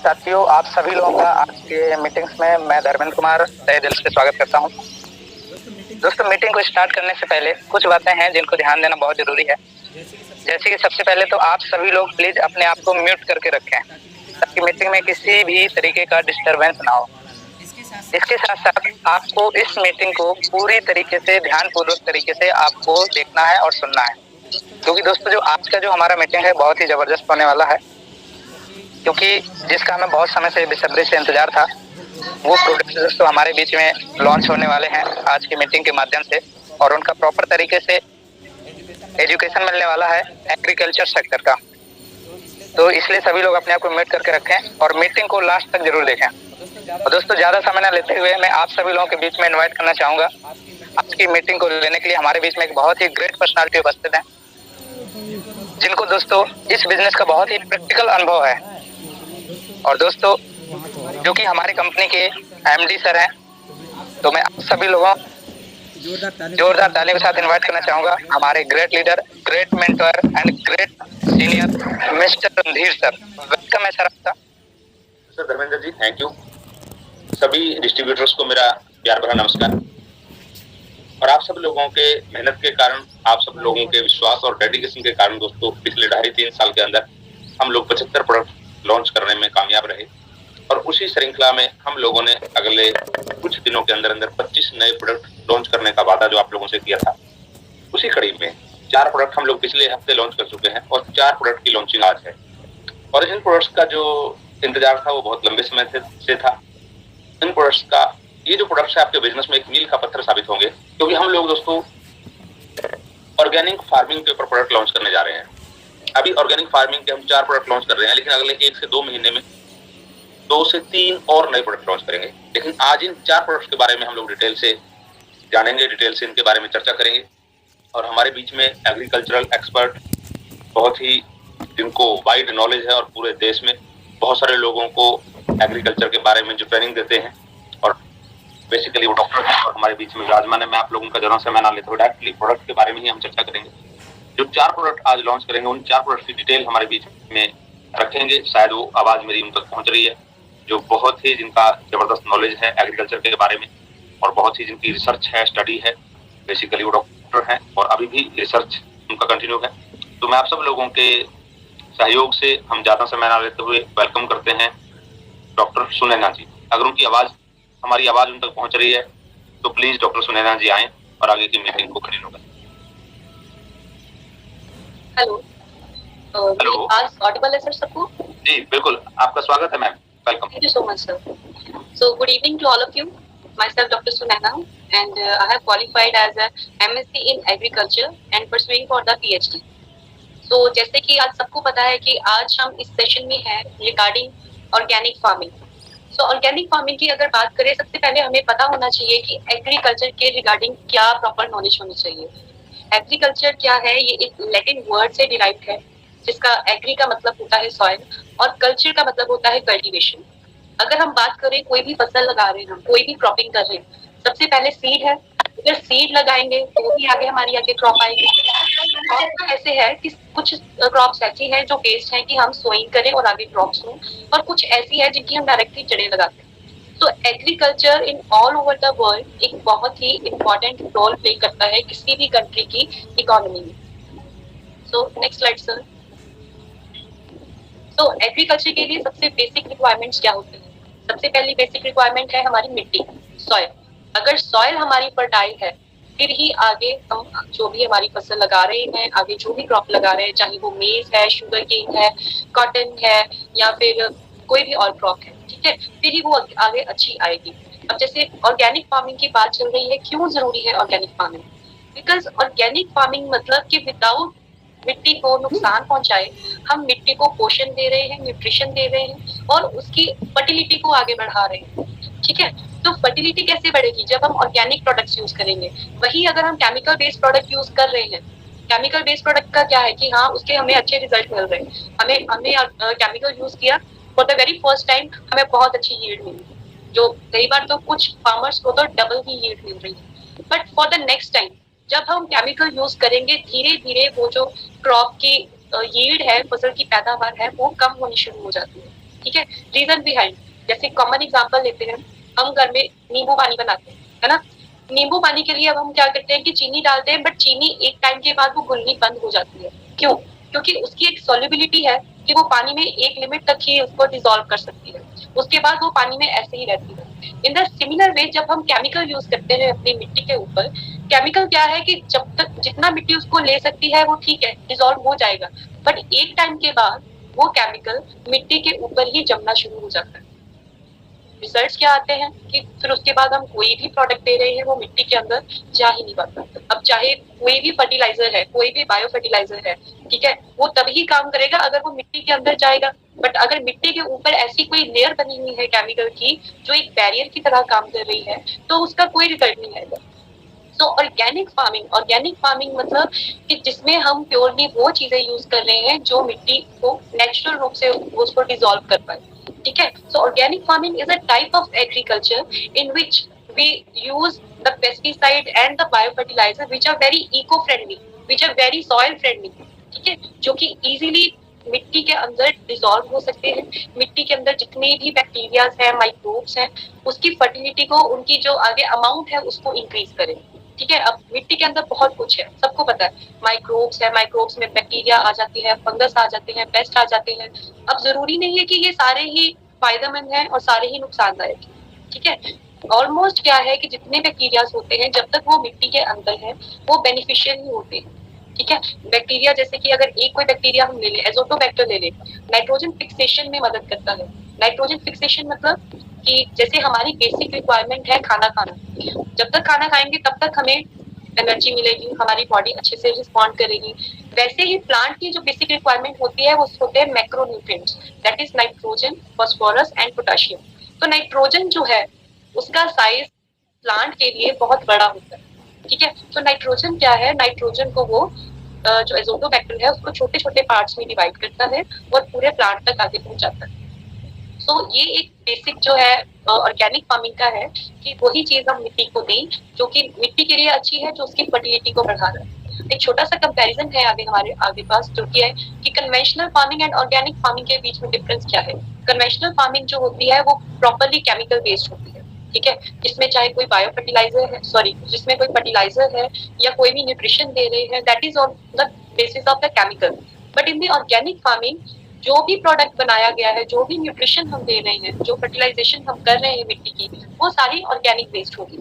साथियों, आप सभी लोगों का आज के मीटिंग्स में मैं धर्मेंद्र कुमार तहे दिल से स्वागत करता हूं। दोस्तों, मीटिंग को स्टार्ट करने से पहले कुछ बातें हैं जिनको ध्यान देना बहुत जरूरी है। जैसे कि सबसे पहले तो आप सभी लोग प्लीज अपने आप को म्यूट करके रखें ताकि मीटिंग में किसी भी तरीके का डिस्टरबेंस ना हो। इसके साथ साथ आपको इस मीटिंग को पूरी तरीके से ध्यानपूर्वक तरीके से आपको देखना है और सुनना है, क्योंकि दोस्तों जो आज का जो हमारा मीटिंग है बहुत ही जबरदस्त होने वाला है। क्योंकि जिसका हमें बहुत समय से बेसब्री से इंतजार था, वो प्रोडक्ट्स दोस्तों हमारे बीच में लॉन्च होने वाले हैं आज की मीटिंग के माध्यम से, और उनका प्रॉपर तरीके से एजुकेशन मिलने वाला है एग्रीकल्चर सेक्टर का। तो इसलिए सभी लोग अपने आप को म्यूट करके रखें और मीटिंग को लास्ट तक जरूर देखें। और दोस्तों, ज्यादा समय न लेते हुए मैं आप सभी लोगों के बीच में इन्वाइट करना चाहूंगा। आज की मीटिंग को लेने के लिए हमारे बीच में एक बहुत ही ग्रेट पर्सनालिटी उपस्थित है, जिनको दोस्तों इस बिजनेस का बहुत ही प्रैक्टिकल अनुभव है। और दोस्तों, जो कि हमारी कंपनी के एमडी सर हैं, तो मैं आप सभी लोगों जोरदार तालियों के साथ इनवाइट करना चाहूंगा हमारे great leader, great mentor and great senior mister Randhir sir. Welcome है सर आपका। Sir Dharmendra ji, thank you. सभी डिस्ट्रीब्यूटर्स को मेरा प्यार भरा नमस्कार। और आप सब लोगों के मेहनत के कारण, आप सब लोगों के विश्वास और डेडिकेशन के कारण दोस्तों पिछले 2.5-3 साल के अंदर हम लोग 75 प्रोडक्ट लॉन्च करने में कामयाब रहे। और उसी श्रृंखला में हम लोगों ने अगले कुछ दिनों के अंदर 25 नए प्रोडक्ट लॉन्च करने का वादा जो आप लोगों से किया था, उसी कड़ी में 4 प्रोडक्ट हम लोग पिछले हफ्ते लॉन्च कर चुके हैं और 4 प्रोडक्ट की लॉन्चिंग आज है। और इन प्रोडक्ट्स का जो इंतजार था वो बहुत लंबे समय से था। इन प्रोडक्ट्स का ये जो प्रोडक्ट्स है आपके बिजनेस में एक मील का पत्थर साबित होंगे, क्योंकि हम लोग दोस्तों ऑर्गेनिक फार्मिंग के ऊपर प्रोडक्ट लॉन्च करने जा रहे हैं। अभी ऑर्गेनिक फार्मिंग के हम 4 प्रोडक्ट लॉन्च कर रहे हैं, लेकिन अगले 1 से 2 महीने में 2 से 3 और नए प्रोडक्ट लॉन्च करेंगे। लेकिन आज इन 4 प्रोडक्ट्स के बारे में हम लोग डिटेल से जानेंगे, डिटेल से इनके बारे में चर्चा करेंगे। और हमारे बीच में एग्रीकल्चरल एक्सपर्ट बहुत ही, जिनको वाइड नॉलेज है और पूरे देश में बहुत सारे लोगों को एग्रीकल्चर के बारे में जो ट्रेनिंग देते हैं, और बेसिकली वो डॉक्टर हैं और हमारे बीच में विराजमान है। मैं आप लोगों का जरा समय ना लेता हूँ, डायरेक्टली प्रोडक्ट के बारे में ही हम चर्चा करेंगे। जो 4 प्रोडक्ट आज लॉन्च करेंगे, उन 4 प्रोडक्ट की डिटेल हमारे बीच में रखेंगे। शायद वो आवाज मेरी उन तक पहुंच रही है, जो बहुत ही जिनका जबरदस्त नॉलेज है एग्रीकल्चर के बारे में और बहुत ही जिनकी रिसर्च है, स्टडी है। बेसिकली वो डॉक्टर हैं और अभी भी रिसर्च उनका कंटिन्यू है। तो मैं आप सब लोगों के सहयोग से हम ज्यादा समय ना लेते हुए वेलकम करते हैं डॉक्टर सुनैना जी। अगर उनकी आवाज, हमारी आवाज उन तक पहुंच रही है तो प्लीज डॉक्टर सुनैना जी आए और आगे की मीटिंग को कंटिन्यू करें। हेलो, हेलो, आज ऑडिबल है सर सबको? जी बिल्कुल, आपका स्वागत है ma'am, welcome. Thank you so much, sir. So, good evening to all of you. Myself, Dr. Sunaina, and I have qualified as a MSc in Agriculture and pursuing for the PhD. So, जैसे कि आज सबको पता है कि आज हम इस सेशन में हैं रिगार्डिंग ऑर्गेनिक फार्मिंग। सो ऑर्गेनिक फार्मिंग की अगर बात करें, सबसे पहले हमें पता होना चाहिए कि एग्रीकल्चर के रिगार्डिंग क्या प्रॉपर नॉलेज होनी चाहिए। एग्रीकल्चर क्या है? ये एक लैटिन वर्ड से डिराइव्ड है, जिसका एग्री का मतलब होता है सॉइल और कल्चर का मतलब होता है कल्टीवेशन। अगर हम बात करें, कोई भी फसल लगा रहे हैं, हम कोई भी क्रॉपिंग कर रहे हैं, सबसे पहले सीड है। अगर सीड लगाएंगे तो ही आगे हमारी आगे क्रॉप आएगी। और ऐसे है कि कुछ क्रॉप्स ऐसी हैं जो बेस्ड हैं कि हम सोइंग करें और आगे क्रॉप्स हों, और कुछ ऐसी है जिनकी हम डायरेक्टली जड़ें लगाते हैं। तो agriculture in all over the world एक बहुत ही इम्पोर्टेंट रोल प्ले करता है किसी भी कंट्री की इकोनॉमी में। सो नेक्स्ट स्लाइड सर। तो एग्रीकल्चर के लिए सबसे बेसिक रिक्वायरमेंट्स क्या होती है? सबसे पहली बेसिक रिक्वायरमेंट है हमारी मिट्टी, सॉइल। अगर सॉइल हमारी फर्टाइल है, फिर ही आगे हम जो भी हमारी फसल लगा रहे हैं, आगे जो भी क्रॉप लगा रहे हैं, चाहे वो मेज है, शुगर केन है, कॉटन है, या फिर कोई भी और क्रॉप है, ठीक है, फिर ही वो आगे अच्छी आएगी। अब जैसे ऑर्गेनिक फार्मिंग की बात चल रही है, क्यों जरूरी है organic farming? Because organic farming मतलब कि विदाउट मिट्टी को नुकसान पहुंचाए हम मिट्टी को पोषण दे रहे हैं, न्यूट्रिशन दे रहे हैं और उसकी फर्टिलिटी को आगे बढ़ा रहे हैं, ठीक है। तो फर्टिलिटी कैसे बढ़ेगी? जब हम ऑर्गेनिक प्रोडक्ट्स यूज करेंगे। वही अगर हम केमिकल बेस्ड प्रोडक्ट यूज कर रहे हैं, केमिकल बेस्ड प्रोडक्ट का क्या है कि हाँ, उसके हमें अच्छे रिजल्ट मिल रहे हैं। हमने केमिकल यूज किया, for the very first time हमें बहुत अच्छी यील्ड मिली, जो कई बार तो कुछ फार्मर्स को तो डबल की यील्ड मिल रही है। But for the next time जब हम केमिकल यूज करेंगे, धीरे धीरे वो जो क्रॉप की यील्ड है, फसल की पैदावार है, वो कम होनी शुरू हो जाती है। ठीक है। रीजन बिहाइंड, जैसे कॉमन एग्जांपल लेते हैं, हम घर में नींबू पानी बनाते हैं, है ना। नींबू पानी के लिए अब हम क्या करते हैं कि चीनी डालते हैं, बट चीनी एक टाइम के बाद वो घुलनी बंद हो जाती है। क्यों? क्योंकि उसकी एक सॉल्युबिलिटी है कि वो पानी में एक लिमिट तक ही उसको डिसॉल्व कर सकती है, उसके बाद वो पानी में ऐसे ही रहती है। इन द सिमिलर वे जब हम केमिकल यूज करते हैं अपनी मिट्टी के ऊपर, केमिकल क्या है कि जब तक जितना मिट्टी उसको ले सकती है वो ठीक है, डिसॉल्व हो जाएगा, बट एक टाइम के बाद वो केमिकल मिट्टी के ऊपर ही जमना शुरू हो जाता है। रिजल्ट्स क्या आते हैं कि फिर उसके बाद हम कोई भी प्रोडक्ट दे रहे हैं वो मिट्टी के अंदर जा ही नहीं पाता। अब चाहे कोई भी फर्टिलाइजर है, कोई भी बायो फर्टिलाइजर है, ठीक है, वो तभी काम करेगा अगर वो मिट्टी के अंदर जाएगा। बट अगर मिट्टी के ऊपर ऐसी कोई लेयर बनी हुई है केमिकल की जो एक बैरियर की तरह काम कर रही है, तो उसका कोई रिजल्ट नहीं आएगा। सो ऑर्गेनिक फार्मिंग मतलब कि जिसमें हम प्योरली वो चीजें यूज कर रहे हैं जो मिट्टी को नेचुरल रूप से उसको डिसॉल्व कर पाए, ठीक है। So organic farming is a type of agriculture in which we use the pesticide and the biofertiliser which are very eco friendly, which are very soil friendly, ठीक है, जो कि इजीली मिट्टी के अंदर डिसॉल्व हो सकते हैं। मिट्टी के अंदर जितने भी बैक्टीरियाज हैं, माइक्रोब्स हैं, उसकी फर्टिलिटी को, उनकी जो आगे अमाउंट है उसको इंक्रीज करें, ठीक है। अब मिट्टी के अंदर बहुत कुछ है, सबको पता है, माइक्रोब्स है, माइक्रोब्स में बैक्टीरिया आ जाती है, फंगस आ जाते हैं, पेस्ट आ जाते हैं। अब जरूरी नहीं है कि ये सारे ही फायदेमंद हैं और सारे ही नुकसानदायक, ठीक है। ऑलमोस्ट क्या है कि जितने बैक्टीरियाज होते हैं जब तक वो मिट्टी के अंदर है वो बेनिफिशियल ही होते हैं, ठीक है। बैक्टीरिया जैसे कि अगर एक कोई बैक्टीरिया हम ले लें, एजोटोबैक्टर ले लें, नाइट्रोजन फिक्सेशन में मदद करता है। नाइट्रोजन फिक्सेशन मतलब कि जैसे हमारी बेसिक रिक्वायरमेंट है खाना खाना, जब तक खाना खाएंगे तब तक हमें एनर्जी मिलेगी, हमारी बॉडी अच्छे से रिस्पॉन्ड करेगी। वैसे ही प्लांट की जो बेसिक रिक्वायरमेंट होती है वो होते हैं macronutrients, that is nitrogen, phosphorus and potassium. तो नाइट्रोजन जो है उसका साइज प्लांट के लिए बहुत बड़ा होता है, ठीक है। तो नाइट्रोजन क्या है, नाइट्रोजन को वो जो एजोटोबैक्टर है उसको छोटे छोटे पार्ट्स में डिवाइड करता है और पूरे प्लांट तक आगे पहुंचाता है। तो ये एक बेसिक जो है ऑर्गेनिक फार्मिंग का है कि वही चीज हम मिट्टी को दें जो कि मिट्टी के लिए अच्छी है, जो उसकी फर्टिलिटी को बढ़ा रहा है। एक छोटा सा कंपैरिजन है आगे हमारे आगे पास, जो कि है कि conventional farming and organic farming के बीच में डिफरेंस क्या है। कन्वेंशनल फार्मिंग जो होती है वो प्रॉपरली केमिकल बेस्ड होती है, ठीक है, जिसमें चाहे कोई बायो फर्टिलाइजर है, सॉरी, जिसमें कोई फर्टिलाइजर है या कोई भी न्यूट्रिशन दे रहे हैं, that is on the basis of the chemical. But in the organic farming जो भी प्रोडक्ट बनाया गया है, जो भी न्यूट्रिशन हम दे रहे हैं, जो फर्टिलाइजेशन हम कर रहे हैं मिट्टी की, वो सारी ऑर्गेनिक बेस्ड होगी।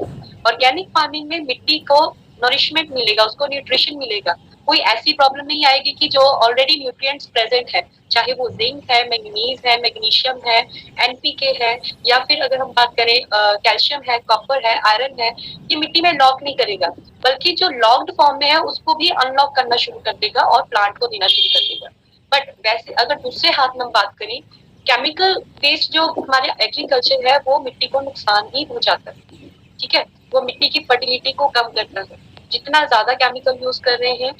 ऑर्गेनिक फार्मिंग में मिट्टी को नरिशमेंट मिलेगा, उसको न्यूट्रिशन मिलेगा, कोई ऐसी प्रॉब्लम नहीं आएगी कि जो ऑलरेडी न्यूट्रिएंट्स प्रेजेंट है, चाहे वो जिंक है, मैग्नीज है, मैग्नीशियम है, एनपीके है, या फिर अगर हम बात करें कैल्शियम है, कॉपर है, आयरन है, ये मिट्टी में लॉक नहीं करेगा, बल्कि जो लॉक्ड फॉर्म में है उसको भी अनलॉक करना शुरू कर देगा और प्लांट को देना शुरू कर देगा। बट वैसे अगर दूसरे हाथ में हम बात करें, केमिकल बेस्ड जो हमारे एग्रीकल्चर है वो मिट्टी को नुकसान ही पहुंचाता है, ठीक है, वो मिट्टी की फर्टिलिटी को कम करता है। जितना ज्यादा केमिकल यूज कर रहे हैं,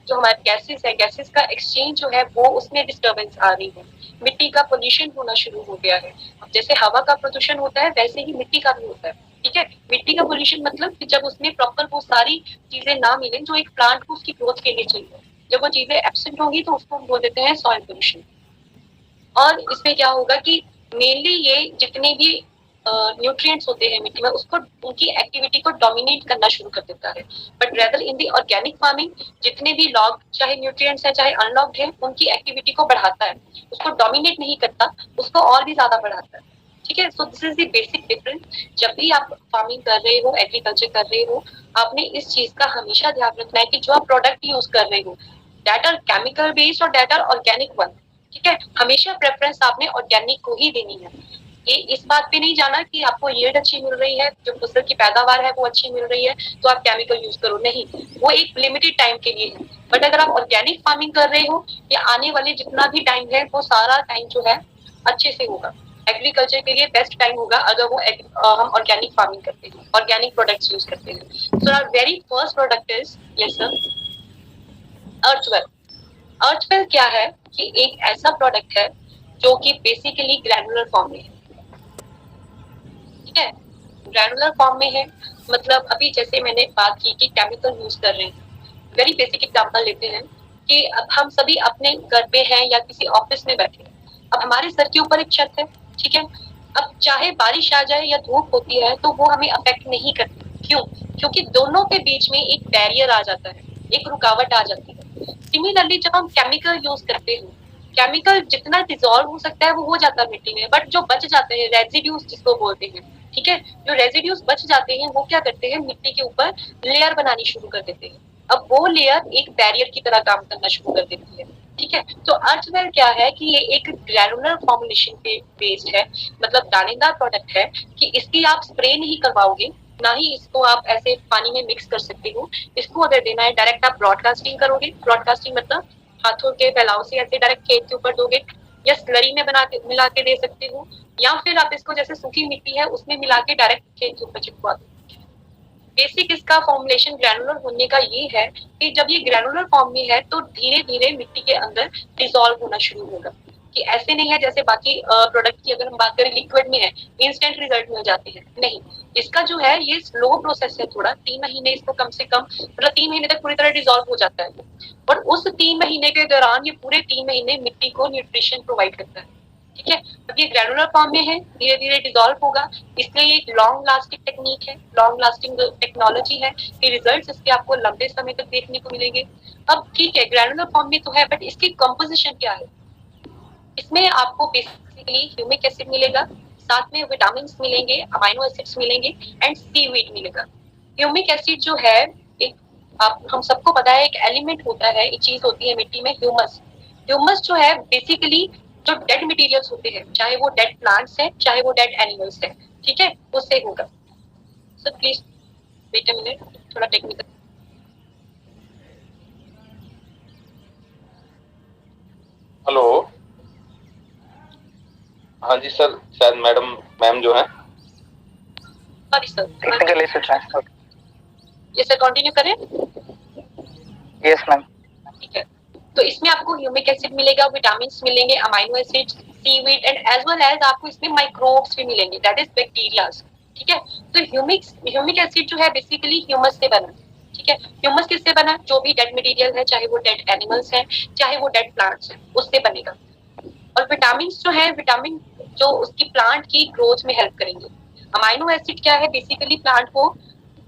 जो हमारे गैसेस है, गैसेस का एक्सचेंज जो है वो उसमें डिस्टर्बेंस आ रही है, मिट्टी का पोल्यूशन होना शुरू हो गया है। जैसे हवा का प्रदूषण होता है वैसे ही मिट्टी का भी होता है, ठीक है। मिट्टी का पोल्यूशन मतलब कि जब उसमें प्रॉपर वो सारी चीजें ना मिले जो एक प्लांट को उसकी ग्रोथ के लिए चाहिए, जब वो चीजें एब्सेंट होंगी तो उसको हम बोल देते हैं सॉइल पोल्यूशन। और इसमें क्या होगा कि मेनली ये जितने भी न्यूट्रिएंट्स होते हैं मिट्टी में उसको, उनकी एक्टिविटी को डोमिनेट करना शुरू कर देता है। But rather in the organic farming जितने भी लॉग चाहे न्यूट्रिएंट्स है चाहे अनलॉग्ड है, उनकी एक्टिविटी को बढ़ाता है, उसको डोमिनेट नहीं करता, उसको और भी ज्यादा बढ़ाता है, ठीक है। So this is the basic difference. जब भी आप फार्मिंग कर रहे हो, एग्रीकल्चर कर रहे हो, आपने इस चीज का हमेशा ध्यान रखना है कि जो आप प्रोडक्ट यूज कर रहे हो दैट आर केमिकल बेस्ड और दैट आर ऑर्गेनिक वन, ठीक है। हमेशा प्रेफरेंस आपने ऑर्गेनिक को ही देनी है। ये इस बात पे नहीं जाना कि आपको यील्ड अच्छी मिल रही है, जो फसल की पैदावार है वो अच्छी मिल रही है तो आप केमिकल यूज करो, नहीं, वो एक लिमिटेड टाइम के लिए है। बट अगर आप ऑर्गेनिक फार्मिंग कर रहे हो, या आने वाले जितना भी टाइम है वो सारा टाइम जो है अच्छे से होगा, एग्रीकल्चर के लिए बेस्ट टाइम होगा अगर वो हम ऑर्गेनिक फार्मिंग करते हैं, ऑर्गेनिक प्रोडक्ट्स यूज करते हैं। So our very first product is, yes sir, Earthwell. Earthwell क्या है कि एक ऐसा प्रोडक्ट है जो कि बेसिकली ग्रैनुलर फॉर्म में है, ठीक है, ग्रैनुलर फॉर्म में है। मतलब अभी जैसे मैंने बात की कि केमिकल यूज कर रहे हैं, वेरी बेसिक एग्जांपल लेते हैं कि अब हम सभी अपने घर पे हैं या किसी ऑफिस में बैठे हैं, अब हमारे सर के ऊपर एक छत है, ठीक है। अब चाहे बारिश आ जाए या धूप होती है तो वो हमें अफेक्ट नहीं करती। क्यों? क्योंकि दोनों के बीच में एक बैरियर आ जाता है, एक रुकावट आ जाती है। सिमिलरली जब हम केमिकल यूज करते हैं, केमिकल जितना डिसॉल्व हो सकता है वो हो जाता है मिट्टी में, बट जो बच जाते हैं रेजिड्यूज जिसको बोलते हैं, ठीक है, जो रेजिड्यूज बच जाते हैं वो क्या करते हैं, मिट्टी के ऊपर लेयर बनानी शुरू कर देते हैं। अब वो लेयर एक बैरियर की तरह काम करना शुरू कर देती है, ठीक है। तो अर्थवेयर क्या है कि ये एक ग्रैनुलर फॉर्मुलेशन पे बेस्ड है, मतलब दानेदार प्रोडक्ट है कि इसकी आप स्प्रे नहीं करवाओगे, ना ही इसको आप ऐसे पानी में मिक्स कर सकते हो। इसको अगर देना है डायरेक्ट आप ब्रॉडकास्टिंग करोगे, ब्रॉडकास्टिंग मतलब हाथों के फैलाव से ऐसे डायरेक्ट खेत के ऊपर दोगे, या स्लरी में बना के मिला के दे सकते हो, या फिर आप इसको जैसे सूखी मिट्टी है उसमें मिला के डायरेक्ट खेत के ऊपर चिपका दो। बेसिक इसका फॉर्मुलेशन ग्रैनुलर होने का ये है कि जब ये ग्रैनुलर फॉर्म में है तो धीरे धीरे मिट्टी के अंदर डिसॉल्व होना शुरू होगा, कि ऐसे नहीं है जैसे बाकी प्रोडक्ट की अगर हम बात करें लिक्विड में है इंस्टेंट रिजल्ट मिल जाते हैं, नहीं। इसका जो है ये स्लो प्रोसेस है थोड़ा, 3 महीने इसको कम से कम, मतलब 3 महीने तक पूरी तरह डिसॉल्व हो जाता है, और उस 3 महीने के दौरान ये पूरे 3 महीने मिट्टी को न्यूट्रिशन प्रोवाइड करता है, ठीक है। अब ये ग्रैनुलर फॉर्म में है, धीरे धीरे डिसॉल्व होगा, इसलिए ये एक लॉन्ग लास्टिंग टेक्निक है, लॉन्ग लास्टिंग टेक्नोलॉजी है कि रिजल्ट्स इसके आपको लंबे समय तक देखने को मिलेंगे। अब ठीक है ग्रैनुलर फॉर्म में तो है, बट इसकी कंपोजिशन क्या है, इसमें आपको बेसिकली ह्यूमिक एसिड मिलेगा, साथ में विटामिन मिलेंगे, अमाइनो एसिड्स मिलेंगे एंड सीवीड मिलेगा। ह्यूमिक एसिड जो है एक, आप हम सबको पता है एक एलिमेंट होता है, एक चीज होती है मिट्टी में, ह्यूमस। ह्यूमस जो है बेसिकली जो डेड मटेरियल्स होते हैं, चाहे वो डेड प्लांट्स हैं चाहे वो डेड एनिमल्स हैं, ठीक है, उससे होगा। So please wait a minute, थोड़ा टेक्निकल। हेलो, हाँ जी सर, शायद मैम जो है sorry sir, technical issue transfer. ये सर कंटिन्यू करें। Yes ma'am. ठीक है, तो इसमें आपको ह्यूमिक एसिड मिलेगा, विटामिन मिलेंगे, amino acid, seaweed and as well as आपको इसमें माइक्रोब्स भी मिलेंगे, दैट इज बैक्टीरियाज, ठीक है। तो ह्यूमिक एसिड जो है बेसिकली ह्यूमस से बना, ठीक है। ह्यूमस किससे बना, जो भी डेड मटेरियल है, चाहे वो डेड एनिमल्स हैं चाहे वो डेड प्लांट्स हैं, उससे बनेगा। और विटामिन जो है, विटामिन जो उसकी प्लांट की ग्रोथ में हेल्प करेंगे। अमाइनो एसिड क्या है, बेसिकली प्लांट को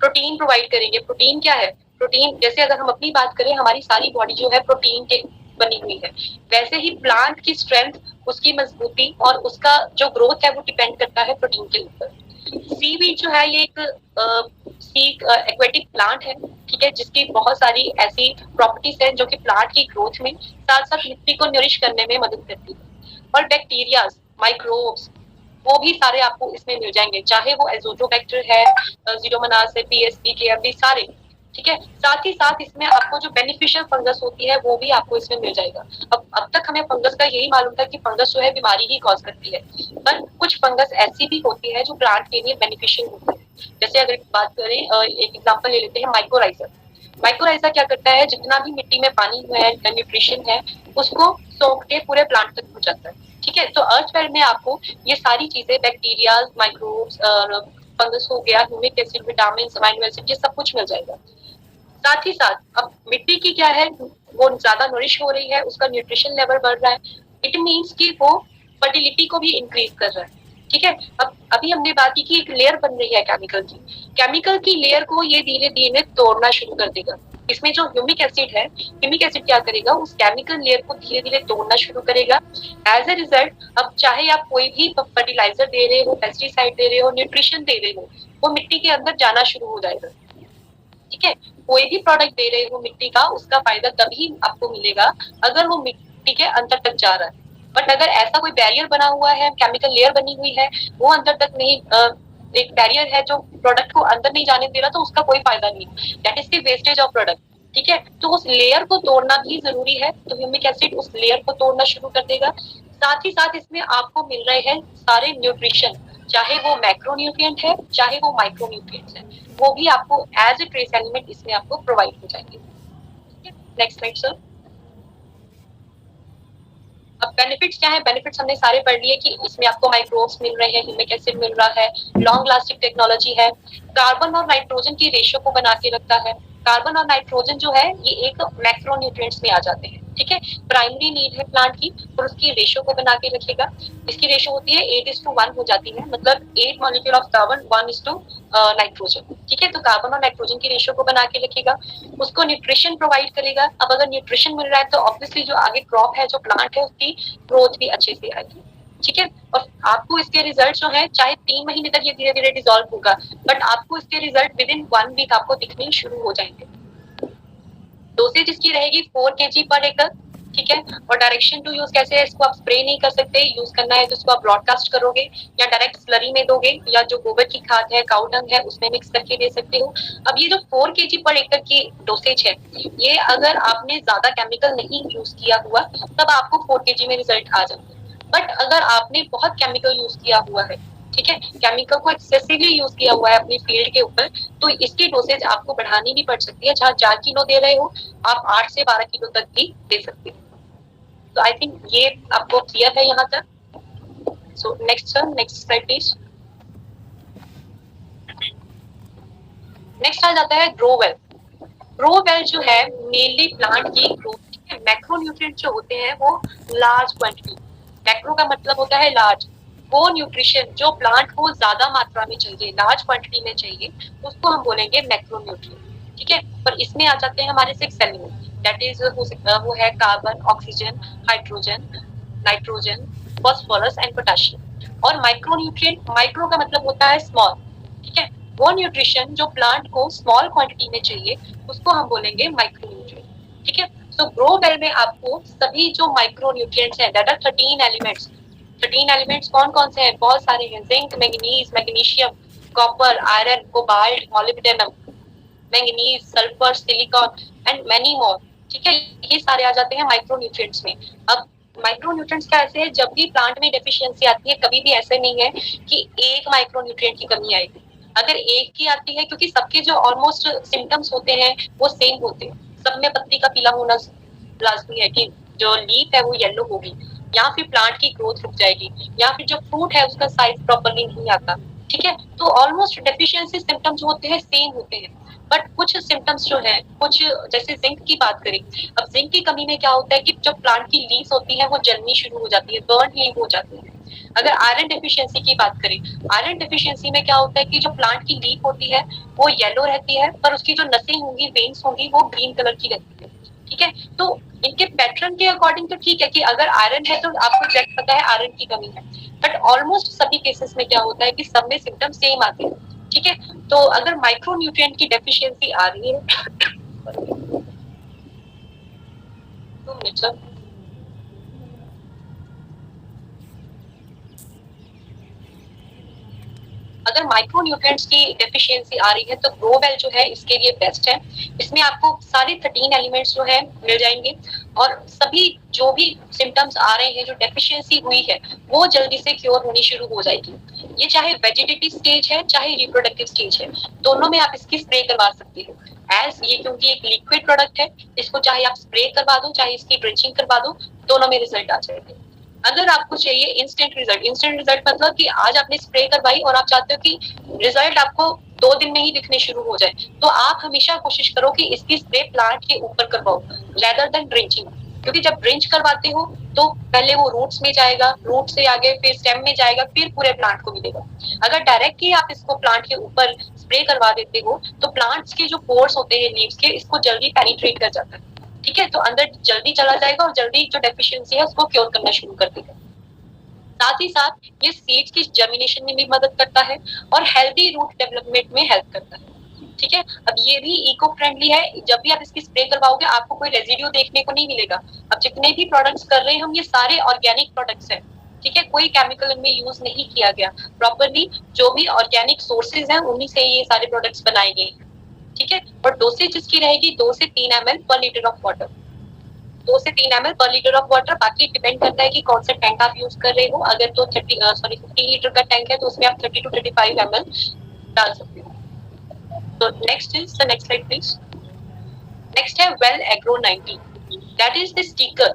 प्रोटीन प्रोवाइड करेंगे। प्रोटीन क्या है, प्रोटीन जैसे अगर हम अपनी बात करें, हमारी सारी बॉडी जो है प्रोटीन के बनी हुई है, वैसे ही प्लांट की स्ट्रेंथ, उसकी मजबूती और उसका जो ग्रोथ है वो डिपेंड करता है प्रोटीन के ऊपर। सीवीड जो है ये एक एक्वेटिक प्लांट है, ठीक है, जिसकी बहुत सारी ऐसी प्रॉपर्टीज हैं जो कि प्लांट की ग्रोथ में साथ साथ मिट्टी को नरिश करने में मदद करती है। और बैक्टीरियाज, माइक्रोब्स, वो भी सारे आपको इसमें मिल जाएंगे, चाहे वो एजोटोबैक्टर है, ज़ीरोमोनास है, पीएसपी के अभी सारे, ठीक है। साथ ही साथ इसमें आपको जो बेनिफिशियल फंगस होती है वो भी आपको इसमें मिल जाएगा। अब तक हमें फंगस का यही मालूम था कि फंगस जो है बीमारी ही कॉज करती है, पर कुछ फंगस ऐसी भी होती है जो प्लांट के लिए बेनिफिशियल होती है। जैसे अगर बात करें, एक एग्जांपल ले लेते हैं, माइकोराइजा। माइकोराइजा क्या करता है, जितना भी मिट्टी में पानी है, न्यूट्रिशन है, उसको सोख के पूरे प्लांट तक पहुंचाता है, ठीक है। तो अर्थवेयर में आपको ये सारी चीजें, बैक्टीरिया, माइक्रोब्स, फंगस हो गया, humic acid, vitamin, amino acid, ये सब कुछ मिल जाएगा। साथ ही साथ अब मिट्टी की क्या है, वो ज्यादा नरिश हो रही है, उसका न्यूट्रिशन लेवल बढ़ रहा है, इट मीन्स कि वो फर्टिलिटी को भी इंक्रीज कर रहा है, ठीक है। अब अभी हमने बात की कि एक लेयर बन रही है केमिकल की लेयर को ये धीरे धीरे तोड़ना शुरू कर देगा। इसमें जो ह्यूमिक एसिड है, ह्यूमिक एसिड क्या करेगा, उस केमिकल लेयर को धीरे धीरे तोड़ना शुरू करेगा। एज ए रिजल्ट अब चाहे आप कोई भी फर्टिलाइजर दे रहे हो, पेस्टिसाइड दे रहे हो, न्यूट्रिशन दे रहे हो, वो मिट्टी के अंदर जाना शुरू हो जाएगा, ठीक है। कोई भी प्रोडक्ट दे रहे हो मिट्टी का, उसका फायदा तभी आपको मिलेगा अगर वो मिट्टी के अंदर तक जा रहा है। बट अगर ऐसा कोई बैरियर बना हुआ है, केमिकल लेयर बनी हुई है, वो अंदर तक नहीं, एक बैरियर है जो प्रोडक्ट को अंदर नहीं जाने दे रहा, तो उसका कोई फायदा नहीं, that is the wastage of product, ठीक है। तो उस लेयर को तोड़ना भी जरूरी है, तो ह्यूमिक एसिड उस लेयर को तोड़ना शुरू कर देगा। साथ ही साथ इसमें आपको मिल रहे हैं सारे न्यूट्रिशन, चाहे वो मैक्रोन्यूट्रिएंट है चाहे वो माइक्रोन्यूट्रिएंट्स है, वो भी आपको एज ए ट्रेस एलिमेंट इसमें आपको प्रोवाइड हो जाएंगे। Next slide sir. अब बेनिफिट्स क्या है, बेनिफिट्स हमने सारे पढ़ लिए कि इसमें आपको माइक्रोब्स मिल रहे हैं, ह्यूमिक एसिड मिल रहा है, लॉन्ग लास्टिंग टेक्नोलॉजी है, कार्बन और नाइट्रोजन की रेशियो को बना के रखता है। कार्बन और नाइट्रोजन जो है ये एक मैक्रोन्यूट्रिएंट्स में आ जाते हैं, ठीक है, प्राइमरी नीड है प्लांट की, और उसकी रेशो को बना के रखेगा। इसकी रेशो होती है 8:1 हो जाती है, मतलब 8 मॉलिक्यूल ऑफ कार्बन 1 नाइट्रोजन। ठीक है, तो कार्बन और नाइट्रोजन की रेशो को बना के रखेगा, उसको न्यूट्रिशन प्रोवाइड करेगा। अब अगर न्यूट्रिशन मिल रहा है तो ऑब्वियसली जो आगे क्रॉप है, जो प्लांट है, उसकी ग्रोथ भी अच्छे से आएगी। ठीक है, और आपको इसके रिजल्ट जो है, चाहे 3 महीने तक ये धीरे धीरे डिसॉल्व होगा, बट आपको इसके रिजल्ट विद इन 1 वीक आपको दिखने शुरू हो जाएंगे। डोसेज इसकी रहेगी 4 kg पर एकड़। ठीक है, और डायरेक्शन टू यूज कैसे है, इसको आप स्प्रे नहीं कर सकते, यूज करना है तो इसको आप ब्रॉडकास्ट करोगे या डायरेक्ट स्लरी में दोगे, या जो गोबर की खाद है, काउ डंग है, उसमें मिक्स करके दे सकते हो। अब ये जो 4 kg पर एकड़ की डोसेज है, ये अगर आपने ज्यादा केमिकल नहीं यूज किया हुआ तब आपको 4 kg में रिजल्ट आ जाएंगे। बट अगर आपने बहुत केमिकल यूज किया हुआ है, ठीक है, केमिकल को एक्सेसिवली यूज किया हुआ है अपनी फील्ड के ऊपर, तो इसकी डोसेज आपको बढ़ानी भी पड़ सकती है। जहाँ 4 किलो दे रहे हो, आप 8 से 12 किलो तक भी दे सकते हो। तो आई थिंक ये आपको क्लियर है यहाँ तक। So next sir, next slide please. Next आ जाता है ग्रो वेल। ग्रो वेल जो है मेनली प्लांट की ग्रोथ, मैक्रोन्यूट्रिएंट जो होते हैं वो लार्ज क्वांटिटी, मैक्रो का मतलब होता है लार्ज, वो न्यूट्रिशन जो प्लांट को ज्यादा मात्रा में चाहिए, लार्ज क्वांटिटी में चाहिए, उसको हम बोलेंगे मैक्रोन्यूट्रिएंट। ठीक है, पर इसमें आ जाते हैं हमारे 6 एलिमेंट, दैट इज वो है carbon, oxygen, hydrogen, nitrogen, phosphorus and potassium. और माइक्रोन्यूट्रिएंट, माइक्रो का मतलब होता है स्मॉल। ठीक है, वो न्यूट्रिशन जो प्लांट को स्मॉल क्वांटिटी में चाहिए, उसको हम बोलेंगे माइक्रोन्यूट्रिएंट। ठीक है, तो ग्रो वेल में आपको सभी जो माइक्रोन्यूट्रिएंट्स हैं, दैट आर 13 एलिमेंट्स। 13 एलिमेंट्स कौन कौन से हैं? बहुत सारे हैं, zinc, manganese, magnesium, copper, iron, cobalt, molybdenum, manganese, sulphur, silicon and many more. ठीक है, ये सारे आ जाते हैं माइक्रोन्यूट्रिएंट्स में। अब माइक्रोन्यूट्रिएंट्स क्या ऐसे है, जब भी प्लांट में डेफिशिएंसी आती है, कभी भी ऐसे नहीं है कि एक माइक्रोन्यूट्रिएंट की कमी आएगी। अगर एक की आती है, क्योंकि सबके जो ऑलमोस्ट सिम्टम्स होते हैं वो सेम होते हैं, सब में पत्ती का पीला होना लाजमी है, कि जो लीफ है वो येलो होगी, या फिर प्लांट की ग्रोथ रुक जाएगी, या फिर जो फ्रूट है उसका साइज प्रॉपर्ली नहीं आता। ठीक है, तो ऑलमोस्ट डेफिशिएंसी सिम्टम्स जो होते हैं सेम होते हैं, बट कुछ सिम्टम्स जो है, कुछ जैसे जिंक की बात करें, अब जिंक की कमी में क्या होता है कि जब प्लांट की लीव्स होती है वो जलनी शुरू हो जाती है, बर्न लीव हो जाती है। अगर आयरन डेफिशिएंसी की बात करें, आयरन डेफिशिएंसी में क्या होता है कि जो प्लांट की लीफ होती है वो येलो रहती है, पर उसकी जो नसें होंगी, वेन्स होंगी, वो ग्रीन कलर की रहती है। ठीक है, तो इनके पैटर्न के अकॉर्डिंग तो ठीक है कि अगर आयरन है तो आपको एग्जैक्ट पता है आयरन की कमी है, बट ऑलमोस्ट सभी केसेस में क्या होता है कि सब में सिम्टम सेम आते हैं। ठीक है, तो अगर माइक्रोन्यूट्रिएंट की डेफिशिएंसी आ रही है तो अगर माइक्रोन्यूट्रिएंट्स की डेफिशिएंसी आ रही है तो ग्रो वेल जो है इसके लिए बेस्ट है। इसमें आपको सारे 13 एलिमेंट्स जो है मिल जाएंगे, और सभी जो भी सिम्टम्स आ रहे हैं, जो डेफिशिएंसी हुई है, वो जल्दी से क्योर होनी शुरू हो जाएगी। ये चाहे वेजिटेटिव स्टेज है चाहे रिप्रोडक्टिव स्टेज है, दोनों में आप इसकी स्प्रे करवा सकते हो। एज ये क्योंकि एक लिक्विड प्रोडक्ट है, इसको चाहे आप स्प्रे करवा दो चाहे इसकी ड्रिंचिंग करवा दो, दोनों में रिजल्ट आ जाएंगे। अगर आपको चाहिए इंस्टेंट रिजल्ट मतलब कि आज आपने स्प्रे करवाई और आप चाहते हो कि रिजल्ट आपको 2 दिन में ही दिखने शुरू हो जाए, तो आप हमेशा कोशिश करो कि इसकी स्प्रे प्लांट के ऊपर करवाओ रेदर देन ड्रिंचिंग। क्योंकि जब ड्रिंच करवाते हो तो पहले वो रूट्स में जाएगा, रूट से आगे फिर स्टेम में जाएगा, फिर पूरे प्लांट को मिलेगा। अगर डायरेक्टली आप इसको प्लांट के ऊपर स्प्रे करवा देते हो तो प्लांट्स के जो पोर्स होते हैं लीव्स के, इसको जल्दी पेनिट्रेट कर जाता है। ठीक है, तो अंदर जल्दी चला जाएगा और जल्दी जो डेफिशिएंसी है उसको क्योर करना शुरू कर देगा। साथ ही साथ ये सीड्स की जर्मिनेशन में भी मदद करता है और हेल्दी रूट डेवलपमेंट में हेल्प करता है। ठीक है, अब ये भी इको फ्रेंडली है, जब भी आप इसकी स्प्रे करवाओगे आपको कोई रेजिड्यू देखने को नहीं मिलेगा। अब जितने भी प्रोडक्ट्स कर रहे हैं हम, ये सारे ऑर्गेनिक प्रोडक्ट्स हैं। ठीक है, कोई केमिकल इनमें यूज नहीं किया गया, प्रॉपरली जो भी ऑर्गेनिक सोर्सेज हैं उन्हीं से ये सारे प्रोडक्ट्स बनाए गए। ठीक है, और डोसेज इसकी रहेगी 2 से 3 ml पर लीटर ऑफ वाटर, 2 से 3 ml पर लीटर ऑफ वाटर। बाकी डिपेंड करता है कि कौन सा टैंक आप यूज कर रहे हो। अगर तो 50 लीटर का टैंक है तो उसमें आप 30 to 35 ml डाल सकते हो। तो नेक्स्ट स्लाइड प्लीज। नेक्स्ट है well agro 90, that is the sticker.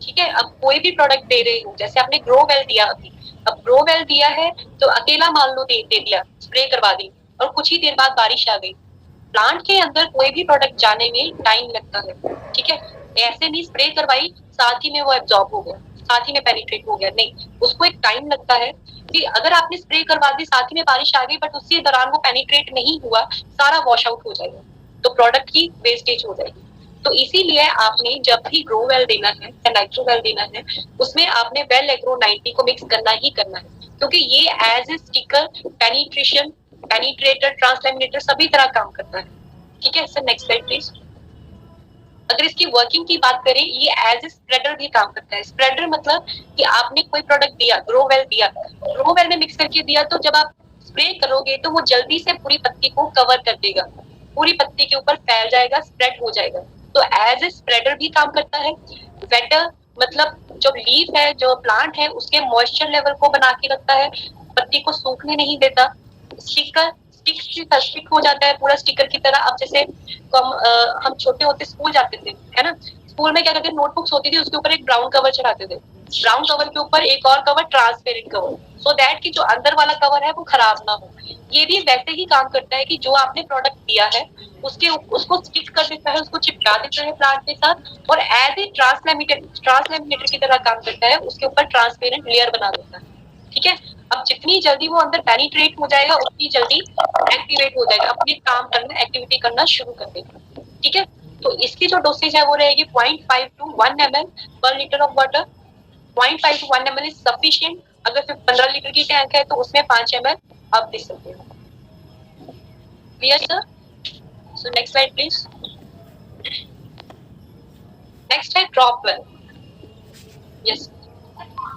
ठीक है, अब कोई भी प्रोडक्ट दे रहे हो, जैसे आपने ग्रो वेल दिया अभी, अब ग्रो वेल दिया है तो अकेला मान लो दे दिया, स्प्रे करवा दी और कुछ ही देर बाद बारिश आ गई, प्लांट के अंदर कोई भी प्रोडक्ट जाने में टाइम लगता है। ठीक है, ऐसे नहीं स्प्रे करवाई साथ ही में वो एब्जॉर्ब हो गया, साथ ही में पेनिट्रेट हो गया, नहीं, उसको एक टाइम लगता है कि अगर आपने स्प्रे करवा दी, साथ ही में बारिश आ गई बट उसी दौरान वो पेनिट्रेट नहीं हुआ, सारा वॉश आउट हो जाएगा, तो प्रोडक्ट की वेस्टेज हो जाएगी। तो इसीलिए आपने जब भी ग्रो वेल देना है या नाइट्रो वेल देना है, उसमें आपने वेल एग्रो 90 को मिक्स करना ही करना है, क्योंकि ये as a sticker, penetration, penetrator, translaminator सभी तरह काम करता है। ठीक है सर, नेक्स्ट स्लाइड प्लीज। अगर इसकी वर्किंग की बात करें, ये एज ए स्प्रेडर भी काम करता है। स्प्रेडर मतलब कि आपने कोई प्रोडक्ट दिया, ग्रो वेल में मिक्स करके दिया, तो जब आप स्प्रे करोगे तो वो जल्दी से पूरी पत्ती को कवर कर देगा, पूरी पत्ती के ऊपर फैल जाएगा, स्प्रेड हो जाएगा, तो एज ए स्प्रेडर भी काम करता है। वेटर मतलब जो लीफ है, जो प्लांट है, उसके मॉइस्चर लेवल को बना के रखता है, पत्ती को सूखने नहीं देता। स्टिकर, स्टिक हो जाता है पूरा स्टिकर की तरह। अब जैसे हम छोटे होते स्कूल जाते थे, है ना, स्कूल में क्या करते थे, नोटबुक्स होती थी, उसके ऊपर एक ब्राउन कवर चढ़ाते थे, ब्राउन कवर के ऊपर एक और cover, transparent cover, so that कि जो अंदर वाला कवर है वो खराब ना हो। ये भी वैसे ही काम करता है कि जो आपने प्रोडक्ट दिया है उसको स्टिक कर देता है, उसको चिपका देता है प्लांट के साथ, और एज ए ट्रांसलैमिनेटर की तरह काम करता है, उसके ऊपर ट्रांसपेरेंट लेयर बना देता है। ठीक है, अब जितनी जल्दी वो अंदर पेनिट्रेट हो जाएगा उतनी जल्दी एक्टिवेट हो जाएगा, अपने काम करना, एक्टिविटी करना शुरू कर देगा। ठीक है, तो इसकी जो डोसेज है वो रहेगी 0.5 to 1 ml पर litre of water. 0.5 to 1 ml is sufficient. अगर फिर 15 लीटर की टैंक है तो उसमें 5 ml आप दे सकते हो। Clear sir? So next slide please. Next है drop well. Yes,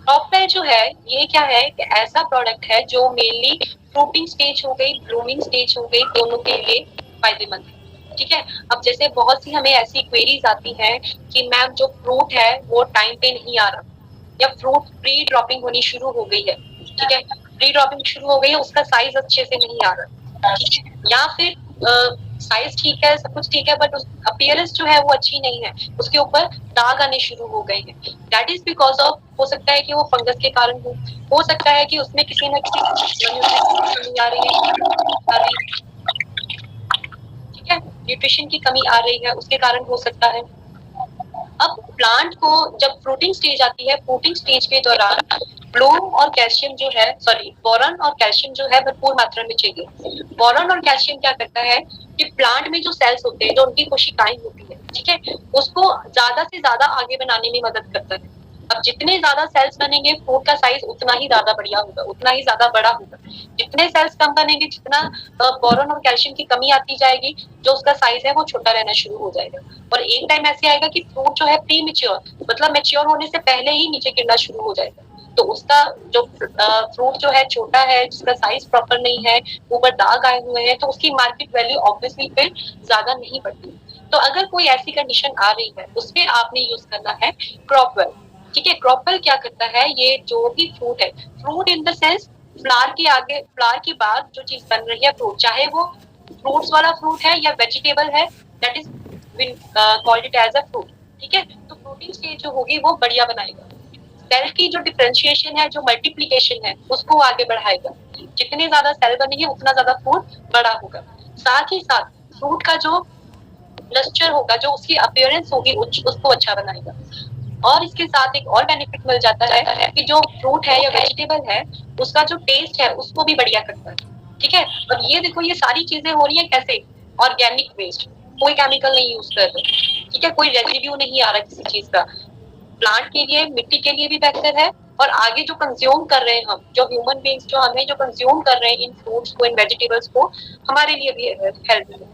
drop well जो है ये क्या है, कि ऐसा प्रोडक्ट है जो मेनली फ्रूटिंग स्टेज हो गई, ब्लूमिंग स्टेज हो गई, दोनों के लिए फायदेमंद है। ठीक है, अब जैसे बहुत सी हमें ऐसी क्वेरीज आती हैं कि मैम जो फ्रूट है वो टाइम पे नहीं आ रहा, या फ्रूट प्री ड्रॉपिंग होनी शुरू हो गई है, ठीक है, प्री ड्रॉपिंग शुरू हो गई है, उसका साइज अच्छे से नहीं आ रहा, या फिर साइज ठीक है, सब कुछ ठीक है, बट अपीयरेंस जो है वो अच्छी नहीं है, उसके ऊपर दाग आने शुरू हो गए हैं। दैट इज बिकॉज ऑफ, हो सकता है कि वो फंगस के कारण हो सकता है कि उसमें किसी न किसी कमी आ रही है, ठीक है, न्यूट्रिशन की कमी आ रही है, उसके कारण हो सकता है। अब प्लांट को जब फ्रूटिंग स्टेज आती है, फ्रूटिंग स्टेज के दौरान ब्लूम और कैल्शियम जो है, बोरॉन और कैल्शियम जो है भरपूर मात्रा में चाहिए। बोरॉन और कैल्शियम क्या करता है कि प्लांट में जो सेल्स होते हैं, जो उनकी कोशिकाएं होती है, ठीक है, उसको ज्यादा से ज्यादा आगे बनाने में मदद करता है। अब जितने ज्यादा सेल्स बनेंगे, फ्रूट का साइज उतना ही ज्यादा बढ़िया होगा, उतना ही ज्यादा बड़ा होगा। जितने सेल्स कम बनेंगे, जितना बोरॉन और कैल्शियम की कमी आती जाएगी, जो उसका साइज है वो छोटा रहना शुरू हो जाएगा, और एक टाइम ऐसे आएगा कि फ्रूट जो है प्री मेच्योर, मतलब मेच्योर होने से पहले ही नीचे गिरना शुरू हो जाएगा। तो उसका जो फ्रूट जो है छोटा है, जिसका साइज प्रॉपर नहीं है, ऊपर दाग आए हुए हैं, तो उसकी मार्केट वैल्यू ऑब्वियसली फिर ज्यादा नहीं बढ़ती। तो अगर कोई ऐसी कंडीशन आ रही है, उसमें आपने यूज करना है क्रॉपवेल। ठीक है, क्रॉपवेल क्या करता है, ये जो भी फ्रूट है, fruit in the sense flower के आगे, फ्लावर के बाद जो चीज बन रही है फ्रूट, चाहे वो फ्रूट्स वाला फ्रूट है या वेजिटेबल है, that is called it as a fruit. ठीक है, तो फ्रूटिंग स्टेज जो होगी वो बढ़िया बनाएगा, सेल की जो डिफरेंशिएशन है, जो मल्टीप्लिकेशन है, उसको आगे बढ़ाएगा। जितने ज्यादा सेल बनेंगे उतना ज्यादा फ्रूट बड़ा होगा। साथ ही साथ फ्रूट का जो लस्टर होगा, जो उसकी अपीयरेंस होगी, उसको अच्छा बनाएगा। और इसके साथ एक और बेनिफिट मिल जाता है कि जो फ्रूट है या वेजिटेबल है, उसका जो टेस्ट है उसको भी बढ़िया करता है। ठीक है, और ये देखो, ये सारी चीजें हो रही है कैसे, ऑर्गेनिक वेस्ट, कोई केमिकल नहीं यूज कर रहे, ठीक है, कोई रेसिड्यू नहीं आ रहा किसी चीज का। प्लांट के लिए, मिट्टी के लिए भी बेहतर है, और आगे जो कंज्यूम कर रहे हैं हम, जो ह्यूमन बींग्स जो हमें जो कंज्यूम कर रहे हैं इन फ्रूट्स को, इन वेजिटेबल्स को, हमारे लिए भी हेल्दी है।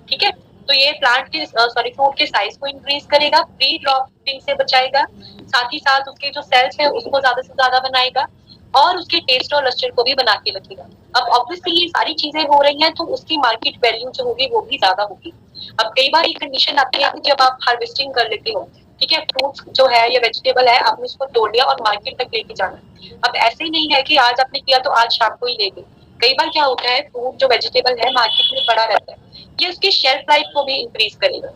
ठीक है, तो ये प्लांट के फ्रूट के साइज को इंक्रीज करेगा, प्री ड्रॉपिंग से बचाएगा, साथ ही साथ उसके जो सेल्स है उसको ज्यादा से ज्यादा बनाएगा, और उसके टेस्ट और लस्टर को भी बना के रखेगा। अब ऑब्वियसली ये सारी चीजें हो रही हैं, तो उसकी मार्केट वैल्यू जो होगी वो भी ज्यादा होगी। अब कई बार ये कंडीशन आती है कि जब आप हार्वेस्टिंग कर लेते हो, ठीक है, फ्रूट जो है या वेजिटेबल है, आपने उसको तोड़ लिया और मार्केट तक लेके जाना। अब ऐसे ही नहीं है कि आज आपने किया तो आज शाम को ही ले गए। कई बार क्या होता है, फ्रूट जो वेजिटेबल है मार्केट में बड़ा रहता है, ये उसकी शेल्फ लाइफ को भी इंक्रीज करेगा।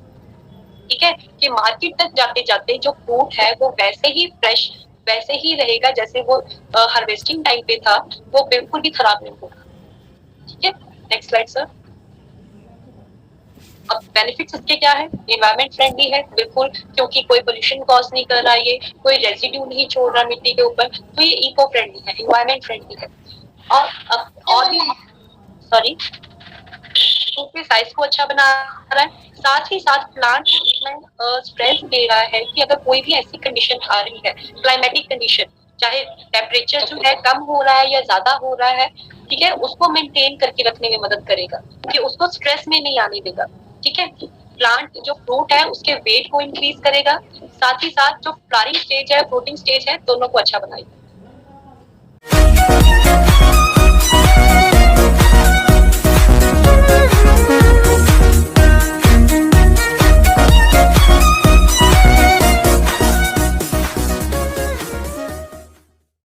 ठीक है, कि मार्केट तक जाते जाते जो फ्रूट है वो वैसे ही फ्रेश, वैसे ही रहेगा जैसे वो हार्वेस्टिंग टाइम पे था, वो बिल्कुल भी खराब नहीं होगा। ठीक है, नेक्स्ट स्लाइड सर। अब बेनिफिट्स इसके क्या है? एनवायरमेंट फ्रेंडली है बिल्कुल, क्योंकि कोई पोल्यूशन कॉज नहीं कर रहा, ये कोई रेजिड्यू नहीं छोड़ रहा मिट्टी के ऊपर, तो ये इको फ्रेंडली है, एनवायरमेंट फ्रेंडली है। और अब और भी सॉरी रूट के साइज को अच्छा बना रहा है, साथ ही साथ प्लांट में स्ट्रेस दे रहा है कि अगर कोई भी ऐसी कंडीशन आ रही है, क्लाइमेटिक कंडीशन, चाहे टेम्परेचर जो है कम हो रहा है या ज्यादा हो रहा है, ठीक है, उसको मेंटेन करके रखने में मदद करेगा, कि उसको स्ट्रेस में नहीं आने देगा, ठीक है। प्लांट जो फ्रूट है उसके वेट को इंक्रीज करेगा, साथ ही साथ जो फ्लावरिंग स्टेज है, फ्रूटिंग स्टेज है, दोनों को अच्छा बनाएगा।